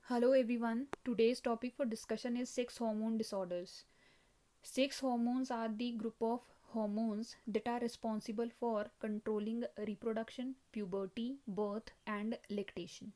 Hello everyone. Today's topic for discussion is sex hormone disorders. Sex hormones are the group of hormones that are responsible for controlling reproduction, puberty, birth, and lactation.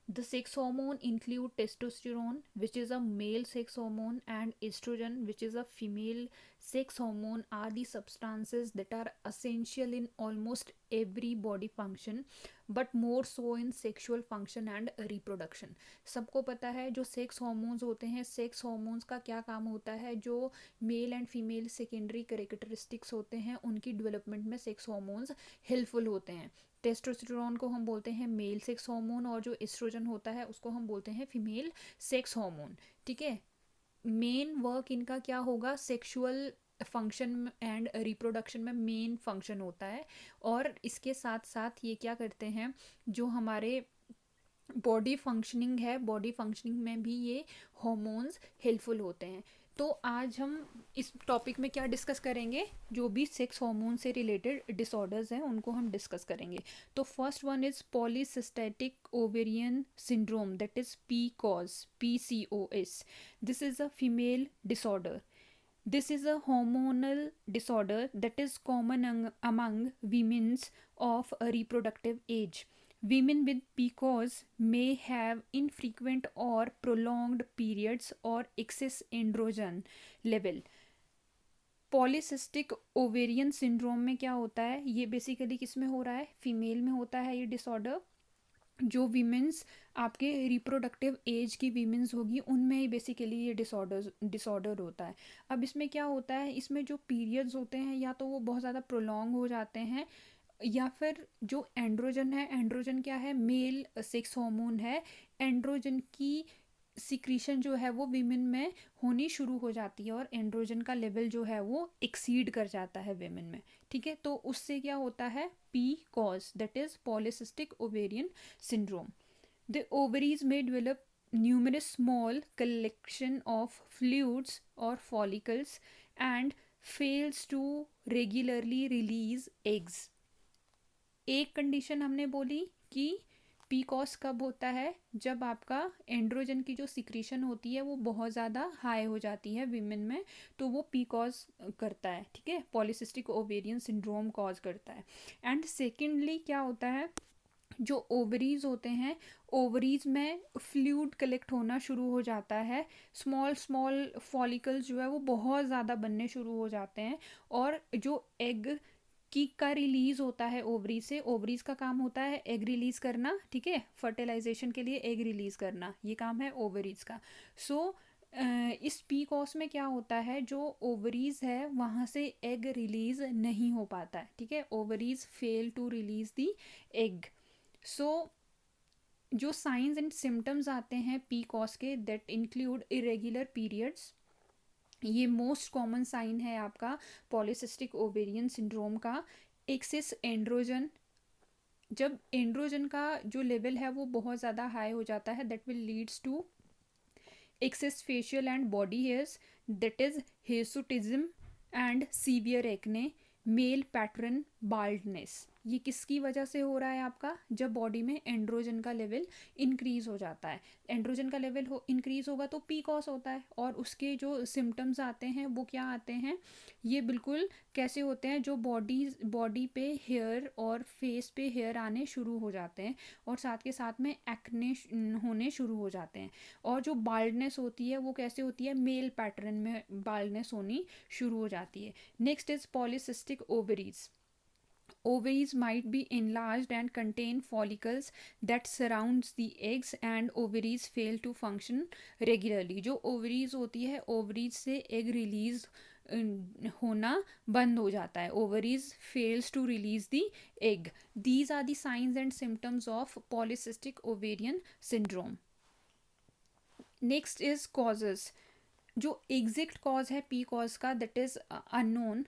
The sex hormone include testosterone, which is a male sex hormone, and estrogen, which is a female sex hormone, are the substances that are essential in almost every body function, but more so in sexual function and reproduction. सबको पता है जो sex hormones होते हैं, sex hormones का क्या काम होता है, जो male and female secondary characteristics होते हैं उनकी डेवलपमेंट में सेक्स हॉर्मोन्स हेल्पफुल होते हैं. टेस्टोस्टेरोन को हम बोलते हैं मेल सेक्स हार्मोन और जो एस्ट्रोजन होता है उसको हम बोलते हैं फीमेल सेक्स हार्मोन. ठीक है. मेन वर्क इनका क्या होगा, सेक्सुअल फंक्शन एंड रिप्रोडक्शन में मेन फंक्शन होता है. और इसके साथ साथ ये क्या करते हैं, जो हमारे बॉडी फंक्शनिंग है, बॉडी फंक्शनिंग में भी ये हॉर्मोन्स हेल्पफुल होते हैं. तो आज हम इस टॉपिक में क्या डिस्कस करेंगे, जो भी सेक्स हार्मोन से रिलेटेड डिसऑर्डर्स हैं उनको हम डिस्कस करेंगे. तो first one is polycystic ovarian syndrome, that is PCOS. This is a female disorder. This is a hormonal disorder that is common among women of a reproductive age. Women with PCOS may have infrequent or prolonged periods or excess androgen level. Polycystic ovarian syndrome में क्या होता है, ये basically किस में हो रहा है, फीमेल में होता है ये डिसऑर्डर. जो वीमेंस आपके रिप्रोडक्टिव एज की वीमेंस होगी उनमें ही बेसिकली ये डिसऑर्डर होता है. अब इसमें क्या होता है, इसमें जो पीरियड्स होते हैं या तो वो बहुत ज़्यादा प्रोलॉन्ग हो जाते हैं, या फिर जो एंड्रोजन है, एंड्रोजन क्या है, मेल सेक्स हार्मोन है, एंड्रोजन की सिक्रीशन जो है वो विमेन में होनी शुरू हो जाती है और एंड्रोजन का लेवल जो है वो एक्सीड कर जाता है विमेन में. ठीक है. तो उससे क्या होता है, PCOS, that is polycystic ovarian syndrome. The ovaries में develop numerous small collection of fluids or follicles and fails to regularly release eggs. एक कंडीशन हमने बोली कि पीकॉस कब होता है, जब आपका एंड्रोजन की जो सिक्रीशन होती है वो बहुत ज़्यादा हाई हो जाती है विमेन में, तो वो पीकॉस करता है. ठीक है. पॉलीसिस्टिक ओवेरियन सिंड्रोम कॉज करता है. एंड सेकेंडली क्या होता है, जो ओवरीज होते हैं, ओवरीज में फ्लूइड कलेक्ट होना शुरू हो जाता है, स्मॉल स्मॉल फॉलिकल्स जो है वो बहुत ज़्यादा बनने शुरू हो जाते हैं, और जो एग की का रिलीज होता है ओवरीज से, ओवरीज का काम होता है एग रिलीज करना. ठीक है. फर्टिलाइजेशन के लिए एग रिलीज करना, ये काम है ओवरीज का. सो इस पीकॉस में क्या होता है, जो ओवरीज है वहाँ से एग रिलीज नहीं हो पाता है. ठीक है. Ovaries fail to release the egg. So जो साइंस एंड सिम्टम्स आते हैं पीकॉस के, दैट इंक्लूड इरेगुलर पीरियड्स. ये मोस्ट कॉमन साइन है आपका पॉलीसिस्टिक ओवेरियन सिंड्रोम का. एक्सेस एंड्रोजन, जब एंड्रोजन का जो लेवल है वो बहुत ज़्यादा हाई हो जाता है, that will leads to excess facial and body hairs, that is hirsutism and severe acne, male pattern baldness. ये किसकी वजह से हो रहा है आपका, जब बॉडी में एंड्रोजन का लेवल इंक्रीज हो जाता है. एंड्रोजन का लेवल इंक्रीज होगा तो पीकॉस होता है, और उसके जो सिम्टम्स आते हैं वो क्या आते हैं, ये बिल्कुल कैसे होते हैं, जो बॉडी पे हेयर और फेस पे हेयर आने शुरू हो जाते हैं, और साथ के साथ में एक्ने होने शुरू हो जाते हैं. और जो बाल्डनेस होती है वो कैसे होती है, मेल पैटर्न में बाल्डनेस होनी शुरू हो जाती है. Next is polycystic ovaries. Ovaries might be enlarged and contain follicles that surrounds the eggs, and ovaries fail to function regularly. जो ovaries होती है, ovaries से egg release होना बंद हो जाता है. ovaries fails to release the egg. These are the signs and symptoms of polycystic ovarian syndrome. Next is causes. जो एग्जैक्ट कॉज है पी कॉज का, दैट इज अननोन.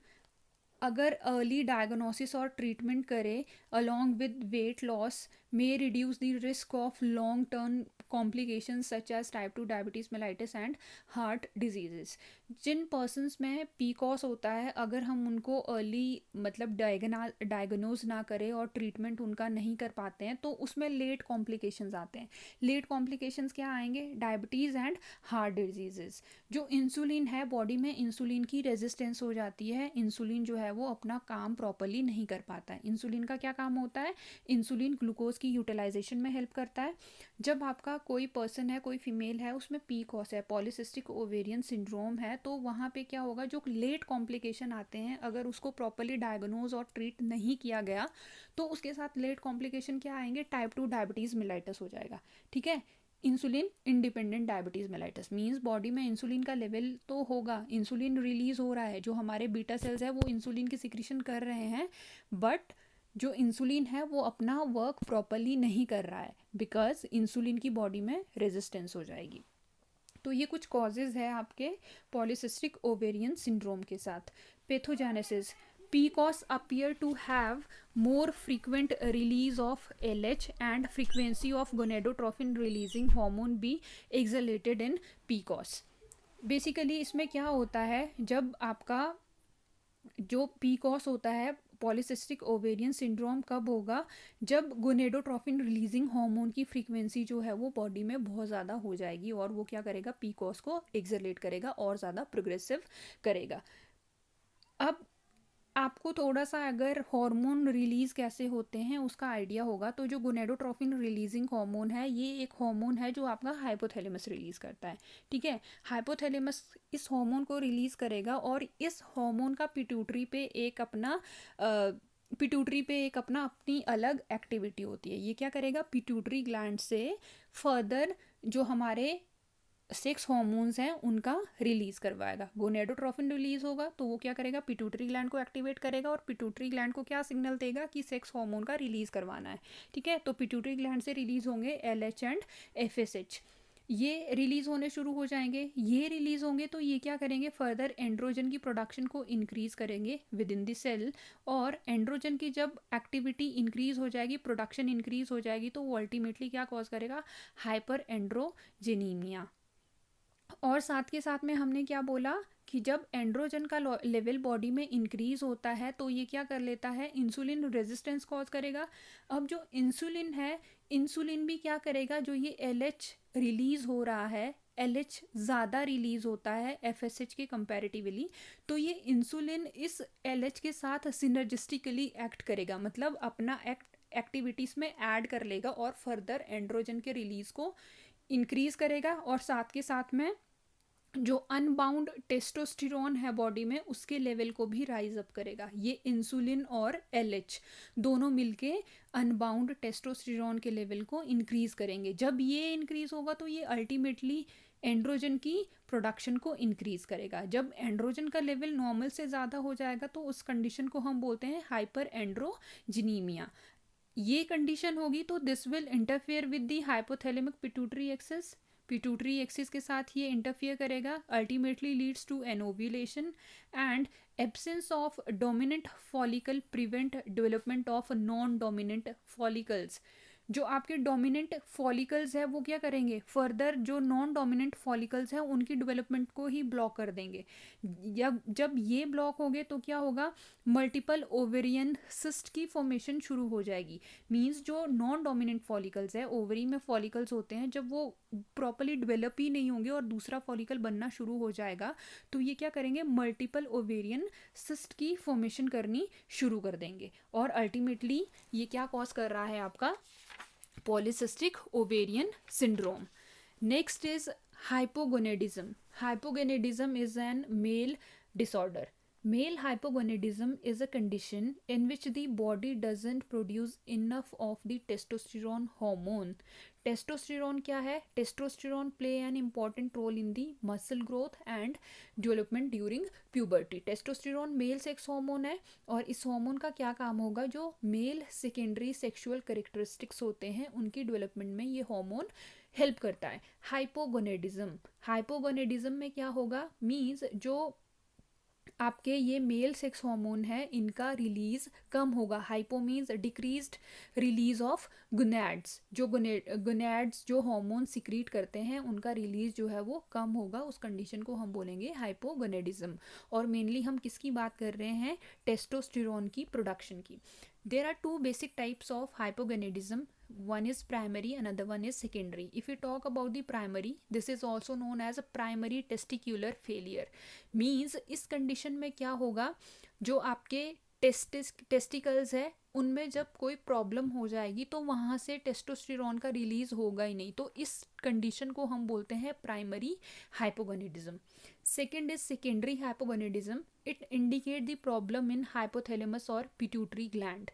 अगर अर्ली डायग्नोसिस और ट्रीटमेंट करें along with weight loss, may reduce the risk of long term complications such as type 2 diabetes mellitus and heart diseases. जिन persons में PCOS होता है, अगर हम उनको अर्ली मतलब डायग्नोज ना करें और ट्रीटमेंट उनका नहीं कर पाते हैं तो उसमें लेट कॉम्प्लिकेशंस आते हैं. लेट कॉम्प्लिकेशंस क्या आएंगे? Diabetes and heart diseases. जो इंसुलिन है, बॉडी में इंसुलिन की रेजिस्टेंस हो जाती है, इंसुलिन जो है वो अपना काम प्रॉपरली नहीं कर पाता है. इंसुलिन का क्या काम होता है? इंसुलिन ग्लूकोज की यूटिलाइजेशन में हेल्प करता है. जब आपका कोई पर्सन है, कोई फीमेल है, उसमें पीकॉस है, पॉलीसिस्टिक ओवेरियन सिंड्रोम है, तो वहाँ पे क्या होगा, जो लेट कॉम्प्लिकेशन आते हैं, अगर उसको प्रॉपरली डायग्नोज और ट्रीट नहीं किया गया तो उसके साथ लेट कॉम्प्लिकेशन क्या आएंगे? टाइप 2 डायबिटीज़ मेलाइटस हो जाएगा. ठीक है. Insulin independent diabetes mellitus means body में इंसुलिन का लेवल तो होगा, इंसुलिन रिलीज हो रहा है, जो हमारे बीटा सेल्स है वो इंसुलिन की सिक्रीशन कर रहे हैं, बट जो इंसुलिन है वो अपना वर्क प्रॉपरली नहीं कर रहा है बिकॉज इंसुलिन की बॉडी में रेजिस्टेंस हो जाएगी. तो ये कुछ कॉजेज़ है आपके पॉलीसिस्टिक ओवेरियन सिंड्रोम के साथ. Pathogenesis. PCOS appear to have more frequent release of LH and frequency of gonadotropin releasing hormone be exhalated in PCOS. Basically इसमें क्या होता है, जब आपका जो PCOS होता है, पॉलीसिस्टिक ओवेरियन सिंड्रोम, कब होगा? जब गोनेडोट्रोफिन रिलीजिंग हार्मोन की फ्रीक्वेंसी जो है वो बॉडी में बहुत ज़्यादा हो जाएगी और वो क्या करेगा? PCOS को एक्सलेट करेगा और ज़्यादा प्रोग्रेसिव करेगा. अब आपको थोड़ा सा अगर हार्मोन रिलीज़ कैसे होते हैं उसका आइडिया होगा, तो जो गोनेडोट्रोफिन रिलीजिंग हार्मोन है, ये एक हार्मोन है जो आपका हाइपोथैलेमस रिलीज़ करता है. ठीक है. हाइपोथैलेमस इस हार्मोन को रिलीज़ करेगा और इस हार्मोन का पिट्यूटरी पे एक अपना अपनी अलग एक्टिविटी होती है. ये क्या करेगा? पिट्यूटरी ग्लैंड से फर्दर जो हमारे सेक्स हार्मोन्स हैं उनका रिलीज करवाएगा. गोनेडोट्रोफिन रिलीज होगा तो वो क्या करेगा? पिट्यूटरी ग्लैंड को एक्टिवेट करेगा और पिट्यूटरी ग्लैंड को क्या सिग्नल देगा कि सेक्स हार्मोन का रिलीज करवाना है. ठीक है. तो पिट्यूटरी ग्लैंड से रिलीज होंगे LH एंड FSH. ये रिलीज होने शुरू हो जाएंगे. ये रिलीज होंगे तो ये क्या करेंगे? फर्दर एंड्रोजन की प्रोडक्शन को इंक्रीज करेंगे विद इन द सेल. और एंड्रोजन की जब एक्टिविटी इंक्रीज हो जाएगी, प्रोडक्शन इंक्रीज हो जाएगी, तो वो अल्टीमेटली क्या कॉज करेगा? हाइपर एंड्रोजेनीमिया. और साथ के साथ में हमने क्या बोला कि जब एंड्रोजन का लेवल बॉडी में इंक्रीज होता है तो ये क्या कर लेता है? इंसुलिन रेजिस्टेंस कॉज करेगा. अब जो इंसुलिन है, इंसुलिन भी क्या करेगा? जो ये LH रिलीज हो रहा है, LH ज़्यादा रिलीज होता है FSH के कंपैरेटिवली, तो ये इंसुलिन इस LH के साथ सिनर्जिस्टिकली एक्ट करेगा, मतलब अपना एक्टिविटीज़ में ऐड कर लेगा और फर्दर एंड्रोजन के रिलीज को इंक्रीज करेगा. और साथ के साथ में जो अनबाउंड टेस्टोस्टेरोन है बॉडी में, उसके लेवल को भी राइज अप करेगा. ये इंसुलिन और LH दोनों मिलके अनबाउंड टेस्टोस्टेरोन के लेवल को इंक्रीज करेंगे. जब ये इंक्रीज होगा तो ये अल्टीमेटली एंड्रोजन की प्रोडक्शन को इंक्रीज करेगा. जब एंड्रोजन का लेवल नॉर्मल से ज़्यादा हो जाएगा तो उस कंडीशन को हम बोलते हैं हाइपर एंड्रोजिनीमिया. ये कंडीशन होगी तो this will interfere with the hypothalamic pituitary axis. Pituitary axis के साथ ये इंटरफियर करेगा, ultimately leads to anovulation and absence of dominant follicle prevent development of non dominant follicles. जो आपके डोमिनेंट फॉलिकल्स है वो क्या करेंगे? फर्दर जो नॉन डोमिनेंट फॉलिकल्स हैं उनकी डेवलपमेंट को ही ब्लॉक कर देंगे. या जब ये ब्लॉक होंगे तो क्या होगा? मल्टीपल ओवेरियन सिस्ट की फॉर्मेशन शुरू हो जाएगी. मींस जो नॉन डोमिनेंट फॉलिकल्स है, ओवरी में फॉलिकल्स होते हैं, जब वो प्रॉपरली डेवलप ही नहीं होंगे और दूसरा फॉलिकल बनना शुरू हो जाएगा तो ये क्या करेंगे? मल्टीपल ओवेरियन सिस्ट की फॉर्मेशन करनी शुरू कर देंगे. और अल्टीमेटली ये क्या कॉज कर रहा है? आपका polycystic ovarian syndrome. Next is hypogonadism. Hypogonadism is an male disorder. Male hypogonadism is a condition in which the body doesn't produce enough of the testosterone hormone. Testosterone क्या है? Testosterone play an important role in the muscle growth and development during puberty. Testosterone male sex hormone है और इस hormone का क्या काम होगा? जो मेल सेकेंडरी सेक्सुअल कैरेक्टरिस्टिक्स होते हैं उनकी डेवलपमेंट में ये हार्मोन हेल्प करता है. हाइपोगोनेडिज्म. हाइपोगोनेडिज्म में क्या होगा? मीन्स जो आपके ये मेल सेक्स हार्मोन है, इनका रिलीज कम होगा। Hypo means decreased release of gonads, जो गुनैड्स जो हार्मोन सिक्रीट करते हैं उनका रिलीज जो है वो कम होगा। उस कंडीशन को हम बोलेंगे हाइपोगोनेडिज्म। और मेनली हम किसकी बात कर रहे हैं, टेस्टोस्टेरोन की प्रोडक्शन की। There are two basic types of hypogonadism, one is primary, another one is secondary. If we talk about the primary, this is also known as a primary testicular failure. Means इस condition में क्या होगा, जो आपके testicles है उनमें जब कोई प्रॉब्लम हो जाएगी तो वहाँ से टेस्टोस्टेरोन का रिलीज होगा ही नहीं, तो इस कंडीशन को हम बोलते हैं primary hypogonadism. Second is secondary hypogonadism. It indicate the problem in hypothalamus और पिट्यूटरी ग्लैंड।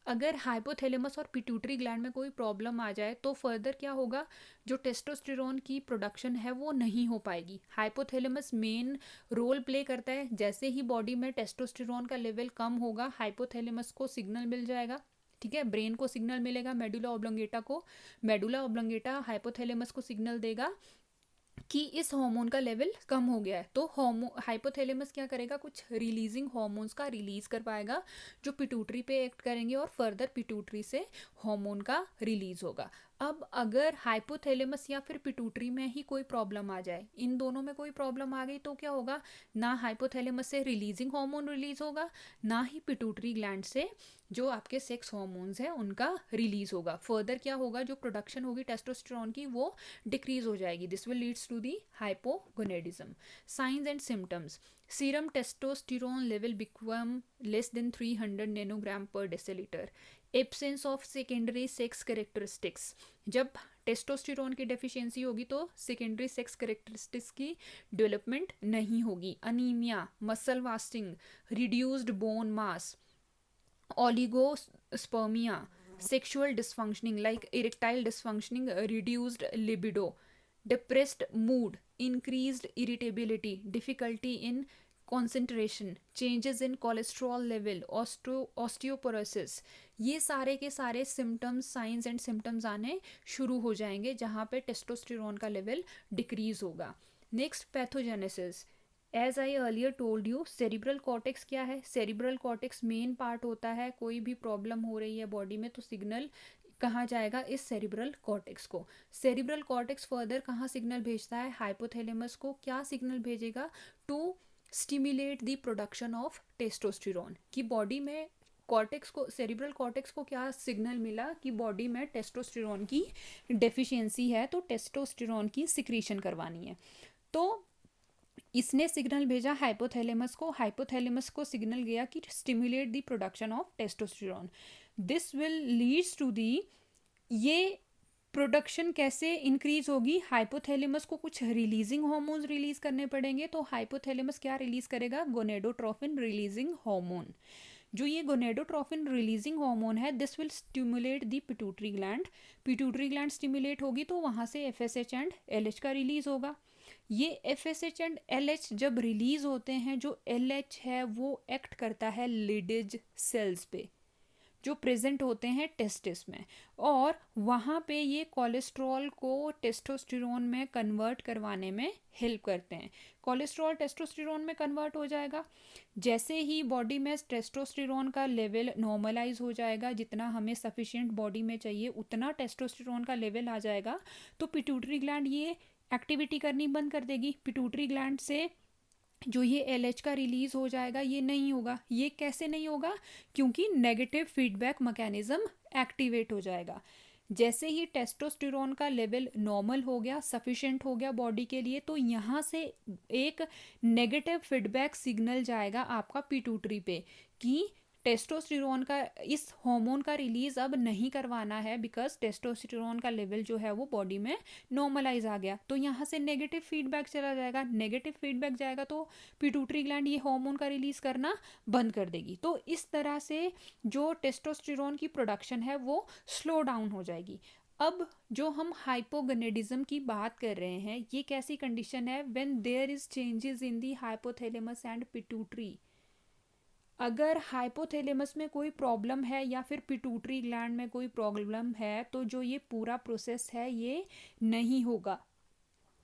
अगर हाइपोथैलेमस और पिट्यूटरी ग्लैंड में कोई प्रॉब्लम आ जाए तो फर्दर क्या होगा, जो टेस्टोस्टेरोन की प्रोडक्शन है वो नहीं हो पाएगी। हाइपोथैलेमस मेन रोल प्ले करता है। जैसे ही बॉडी में टेस्टोस्टेरोन का लेवल कम होगा, हाइपोथैलेमस को सिग्नल मिल जाएगा, ठीक है, ब्रेन को सिग्नल मिलेगा, मेडुला ऑब्लोंगेटा को, मेडुला ऑब्लोंगेटा हाइपोथैलेमस को सिग्नल देगा कि इस हार्मोन का लेवल कम हो गया है। तो हाइपोथैलेमस क्या करेगा, कुछ रिलीजिंग हार्मोन्स का रिलीज कर पाएगा जो पिट्यूटरी पे एक्ट करेंगे और फर्दर पिट्यूटरी से हार्मोन का रिलीज होगा। अब अगर हाइपोथैलेमस या फिर पिट्यूटरी में ही कोई प्रॉब्लम आ जाए, इन दोनों में कोई प्रॉब्लम आ गई तो क्या होगा, ना हाइपोथैलेमस से रिलीजिंग हार्मोन रिलीज होगा, ना ही पिट्यूटरी ग्लैंड से जो आपके सेक्स हार्मोन्स हैं उनका रिलीज होगा। फर्दर क्या होगा, जो प्रोडक्शन होगी टेस्टोस्टेरोन की वो डिक्रीज हो जाएगी। This will leads to the hypogonadism. Signs and symptoms, serum testosterone level become less than 300 nanogram per decilitre. Absence of secondary sex characteristics, जब टेस्टोस्टेरोन की डेफिशिएंसी होगी तो सेकेंडरी सेक्स कैरेक्टरिस्टिक्स की डेवलपमेंट नहीं होगी। Anaemia, muscle wasting, reduced bone mass, oligospermia, sexual dysfunctioning like erectile dysfunctioning, reduced libido, depressed mood, increased irritability, difficulty in concentration, changes in cholesterol level, osteoporosis, ये सारे के सारे symptoms, science and symptoms आने शुरू हो जाएंगे जहाँ पे टेस्टोस्टेरोन का लेवल डिक्रीज होगा। Next, pathogenesis. As I earlier told you, cerebral cortex क्या है, सेरिब्रल कॉर्टेक्स मेन पार्ट होता है। कोई भी प्रॉब्लम हो रही है बॉडी में तो सिग्नल कहाँ जाएगा, इस सेरिब्रल कॉर्टेक्स को। सेरिब्रल कॉर्टेक्स फर्दर कहाँ सिग्नल भेजता है, हाइपोथैलेमस को। क्या सिग्नल भेजेगा, to stimulate the production of testosterone. कि बॉडी में कॉर्टेक्स को, सेरिब्रल कॉर्टेक्स को क्या सिग्नल मिला कि बॉडी में टेस्टोस्टेरोन की डेफिशिएंसी है तो टेस्टोस्टेरोन की सिक्रीशन करवानी है। तो इसने सिग्नल भेजा हाइपोथैलेमस को, हाइपोथैलेमस को सिग्नल गया कि stimulate the production of testosterone. This will leads to the, ये प्रोडक्शन कैसे इंक्रीज होगी, हाइपोथैलेमस को कुछ रिलीजिंग हार्मोन्स रिलीज करने पड़ेंगे। तो हाइपोथैलेमस क्या रिलीज करेगा, गोनेडोट्रोफिन रिलीजिंग हार्मोन। जो ये गोनेडोट्रोफिन रिलीजिंग हार्मोन है, this will stimulate the pituitary gland. Pituitary gland stimulate होगी तो वहाँ से FSH एंड LH का रिलीज होगा। ये FSH एंड LH जब रिलीज होते हैं, जो LH है वो एक्ट करता है लिडेज सेल्स पे जो प्रेजेंट होते हैं टेस्टिस में, और वहाँ पे ये कोलेस्ट्रॉल को टेस्टोस्टेरोन में कन्वर्ट करवाने में हेल्प करते हैं। कोलेस्ट्रॉल टेस्टोस्टेरोन में कन्वर्ट हो जाएगा। जैसे ही बॉडी में टेस्टोस्टेरोन का लेवल नॉर्मलाइज हो जाएगा, जितना हमें सफिशिएंट बॉडी में चाहिए उतना टेस्टोस्टेरोन का लेवल आ जाएगा, तो पिट्यूटरी ग्लैंड ये एक्टिविटी करनी बंद कर देगी। पिट्यूटरी ग्लैंड से जो ये LH का रिलीज हो जाएगा ये नहीं होगा। ये कैसे नहीं होगा, क्योंकि नेगेटिव फीडबैक मैकेनिज्म एक्टिवेट हो जाएगा। जैसे ही टेस्टोस्टेरोन का लेवल नॉर्मल हो गया, सफिशिएंट हो गया बॉडी के लिए, तो यहाँ से एक नेगेटिव फीडबैक सिग्नल जाएगा आपका पिट्यूटरी पे कि टेस्टोस्टेरोन का, इस हार्मोन का रिलीज अब नहीं करवाना है, बिकॉज टेस्टोस्टेरोन का लेवल जो है वो बॉडी में नॉर्मलाइज आ गया। तो यहाँ से नेगेटिव फीडबैक चला जाएगा। नेगेटिव फीडबैक जाएगा तो पिट्यूटरी ग्लैंड ये हार्मोन का रिलीज करना बंद कर देगी। तो इस तरह से जो टेस्टोस्टेरोन की प्रोडक्शन है वो स्लो डाउन हो जाएगी। अब जो हम हाइपोगोनेडिज्म की बात कर रहे हैं, ये कैसी कंडीशन है, when there is changes in the hypothalamus and pituitary. अगर हाइपोथैलेमस में कोई प्रॉब्लम है या फिर पिट्यूटरी ग्लैंड में कोई प्रॉब्लम है तो जो ये पूरा प्रोसेस है ये नहीं होगा।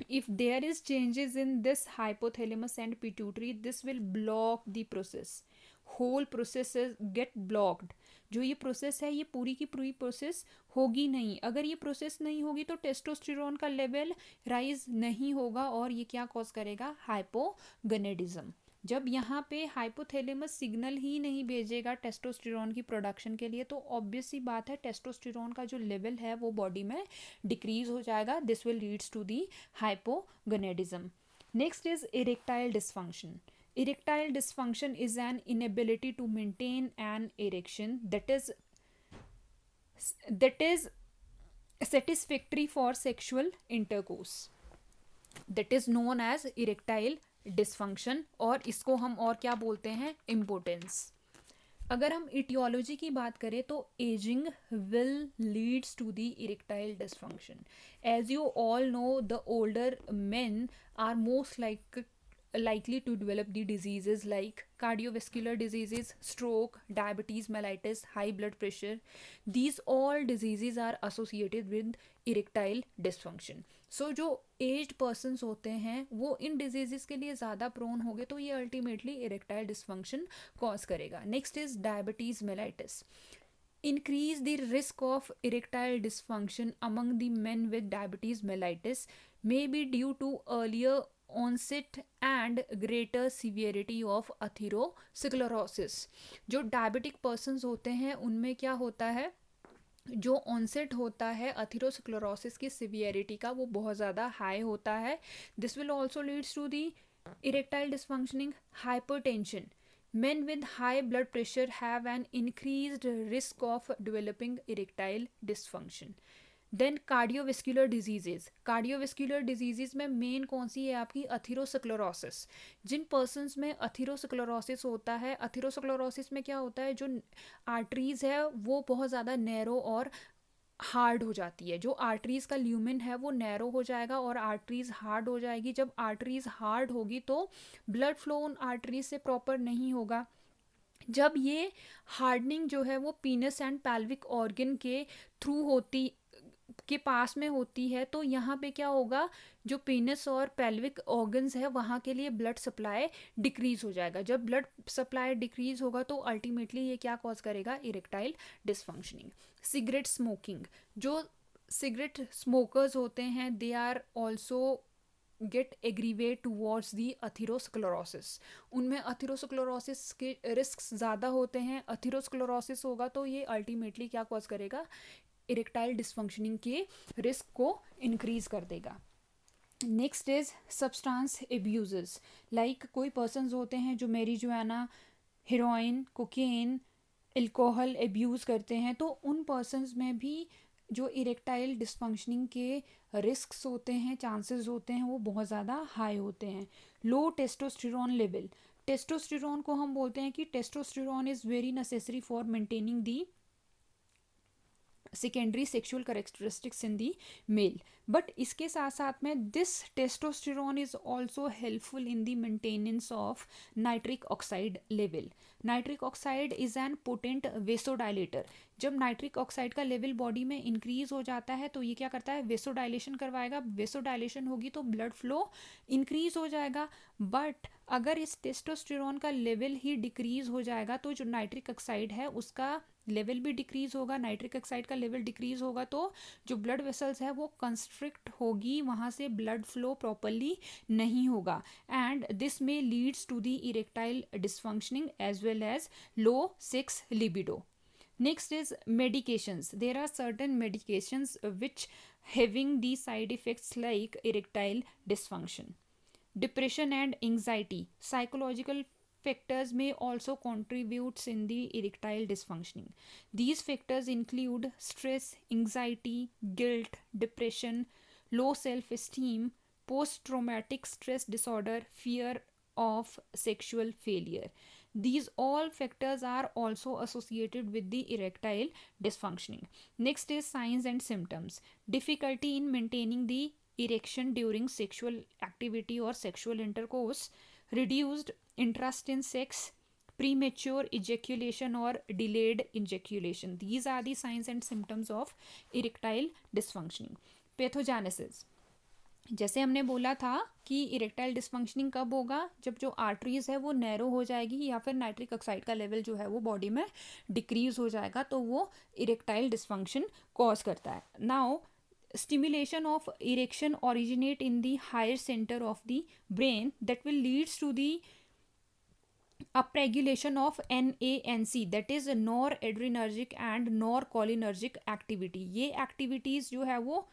If there is changes in this hypothalamus and pituitary, this will block the process. Whole processes get blocked. जो ये प्रोसेस है ये पूरी की पूरी प्रोसेस होगी नहीं. अगर ये प्रोसेस नहीं होगी तो टेस्टोस्टेरोन का लेवल राइज नहीं होगा और ये क्या कॉज करेगा, हाइपोगोनेडिज्म. जब यहाँ पे हाइपोथैलेमस सिग्नल ही नहीं भेजेगा टेस्टोस्टेरोन की प्रोडक्शन के लिए तो ऑब्वियस सी बात है टेस्टोस्टेरोन का जो लेवल है वो बॉडी में डिक्रीज हो जाएगा. This will leads to the hypogonadism. Next is erectile dysfunction. Erectile dysfunction is an inability to maintain an erection that is satisfactory for sexual intercourse. That is known as erectile dysfunction और इसको हम और क्या बोलते हैं, impotence. अगर हम etiology की बात करें तो aging will leads to the erectile dysfunction. As you all know, the older men are most likely to develop the diseases like cardiovascular diseases, stroke, diabetes mellitus, high blood pressure. These all diseases are associated with erectile dysfunction. So जो aged persons होते हैं वो इन diseases के लिए ज़्यादा prone होंगे तो ये ultimately erectile dysfunction cause करेगा. Next is diabetes mellitus. Increase the risk of erectile dysfunction among the men with diabetes mellitus may be due to earlier onset and greater severity of atherosclerosis. जो diabetic persons होते हैं उनमें क्या होता है, जो onset होता है अथेरोस्क्लेरोसिस की सिवियरिटी का वो बहुत ज़्यादा हाई होता है. This will also leads to the erectile dysfunctioning. Hypertension. Men with high blood pressure have an increased risk of developing erectile dysfunction. Then cardiovascular diseases. Cardiovascular diseases में मेन कौन सी है आपकी, अथेरोस्क्लेरोसिस. जिन पर्सनस में अथेरोस्क्लेरोसिस होता है, अथेरोस्क्लेरोसिस में क्या होता है, जो आर्टरीज है वो बहुत ज़्यादा नैरो और हार्ड हो जाती है. जो आर्टरीज का ल्यूमेन है वो नैरो हो जाएगा और आर्टरीज हार्ड हो जाएगी. जब आर्टरीज हार्ड होगी तो ब्लड फ्लो उन आर्टरीज से प्रॉपर नहीं होगा. जब ये हार्डनिंग जो है वो पीनस एंड पैल्विक ऑर्गन के थ्रू होती के पास में होती है तो यहाँ पे क्या होगा, जो पेनिस और पेल्विक ऑर्गन्स है वहाँ के लिए ब्लड सप्लाई डिक्रीज हो जाएगा. जब ब्लड सप्लाई डिक्रीज होगा तो अल्टीमेटली ये क्या कॉज करेगा, इरेक्टाइल डिसफंक्शनिंग. Cigarette smoking. जो सिगरेट स्मोकर्स होते हैं they are also get aggravate towards the atherosclerosis. उनमें अथेरोस्क्लेरोसिस के रिस्क ज़्यादा होते हैं. अथेरोस्क्लेरोसिस होगा तो ये अल्टीमेटली क्या कॉज करेगा, इरेक्टाइल डिसफंक्शनिंग के रिस्क को इंक्रीज कर देगा. Next is substance abuses. Like कोई पर्सनस होते हैं जो marijuana, heroin, cocaine, alcohol abuse करते हैं तो उन पर्सनस में भी जो इरेक्टाइल डिसफंक्शनिंग के रिस्क्स होते हैं, चांसेस होते हैं वो बहुत ज़्यादा हाई होते हैं. लो टेस्टोस्टेरोन लेवल. टेस्टोस्टेरोन को हम बोलते हैं कि testosterone is very necessary for maintaining the secondary sexual characteristics in the male. But इसके साथ साथ में this testosterone is also helpful in the maintenance of nitric oxide level. Nitric oxide is an potent vasodilator. जब nitric oxide का level body में increase हो जाता है तो ये क्या करता है, वेसोडाइलेशन करवाएगा. वेसोडाइलेशन होगी तो ब्लड फ्लो इंक्रीज हो जाएगा. बट अगर इस टेस्टोस्टेरोन का लेवल ही डिक्रीज हो जाएगा तो जो नाइट्रिक ऑक्साइड है उसका लेवल भी डिक्रीज होगा. नाइट्रिक ऑक्साइड का लेवल डिक्रीज होगा तो जो ब्लड वेसल्स है वो कंस्ट्रिक्ट होगी, वहाँ से ब्लड फ्लो प्रॉपरली नहीं होगा. एंड दिस में leads to the erectile dysfunctioning as well as low sex libido. Next is medications. There are certain medications which having the side effects like erectile dysfunction. Depression and anxiety. Psychological factors may also contribute in the erectile dysfunctioning. These factors include stress, anxiety, guilt, depression, low self-esteem, post-traumatic stress disorder, fear of sexual failure. These all factors are also associated with the erectile dysfunctioning. Next is signs and symptoms. Difficulty in maintaining the erection during sexual activity or sexual intercourse, reduced interest in sex, premature ejaculation or delayed ejaculation. These are the signs and symptoms of erectile dysfunctioning. Pathogenesis. जैसे हमने बोला था कि erectile dysfunctioning कब होगा, जब जो arteries है वो नैरो हो जाएगी या फिर नाइट्रिक ऑक्साइड का लेवल जो है वो बॉडी में डिक्रीज हो जाएगा, तो वो इरेक्टाइल डिसफंक्शन कॉज करता है. Now stimulation of erection originate in the higher center of the brain that will leads to the upregulation of NANC, that is noradrenergic and norcholinergic activity. ये activities जो है वो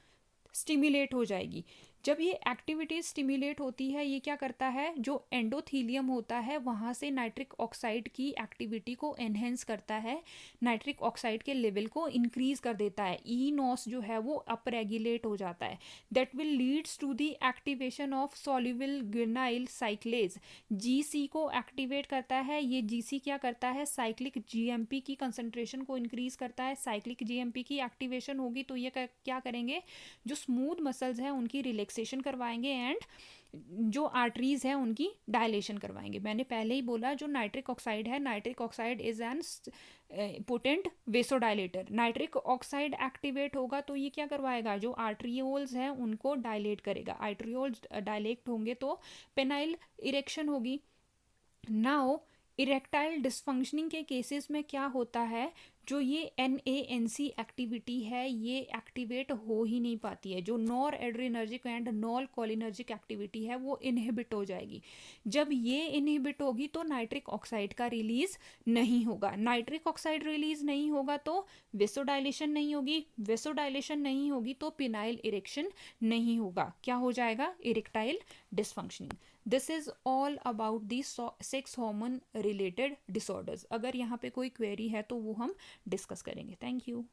स्टिमुलेट हो जाएगी. जब ये एक्टिविटी स्टिमुलेट होती है, ये क्या करता है, जो एंडोथीलियम होता है वहाँ से नाइट्रिक ऑक्साइड की एक्टिविटी को एनहेंस करता है, नाइट्रिक ऑक्साइड के लेवल को इंक्रीज कर देता है. ई नॉस जो है वो अप रेगुलेट हो जाता है. That will leads to the activation of soluble guanylyl cyclase. GC को एक्टिवेट करता है. ये जीसी क्या करता है, साइक्लिक जीएमपी की कंसंट्रेशन को इंक्रीज करता है. साइक्लिक जीएमपी की एक्टिवेशन होगी तो ये क्या करेंगे, जो स्मूथ मसल्स हैं उनकी रिलैक्सेशन करवाएंगे एंड जो आर्टरीज हैं उनकी डायलेशन करवाएंगे. मैंने पहले ही बोला जो नाइट्रिक ऑक्साइड है, nitric oxide is an potent vasodilator. Nitric oxide activate होगा तो ये क्या करवाएगा, जो आर्ट्रियोल्स हैं उनको डायलेट करेगा. आर्ट्रियोल्स डायलेट होंगे तो पेनाइल इरेक्शन होगी. नाउ इरेक्टाइल डिसफंक्शनिंग के केसेस में क्या होता है, जो ये NANC एक्टिविटी है ये एक्टिवेट हो ही नहीं पाती है. जो nor adrenergic and knoll cholinergic activity है वो इनहिबिट हो जाएगी. जब ये इनहिबिट होगी तो नाइट्रिक ऑक्साइड का रिलीज नहीं होगा. नाइट्रिक ऑक्साइड रिलीज नहीं होगा तो वेसोडाइलेशन नहीं होगी. वेसोडाइलेशन नहीं होगी तो पिनाइल इरेक्शन नहीं होगा. क्या हो जाएगा, erectile dysfunctioning. This is all about the sex hormone related disorders. अगर यहाँ पे कोई क्वेरी है तो वो हम डिस्कस करेंगे. Thank you.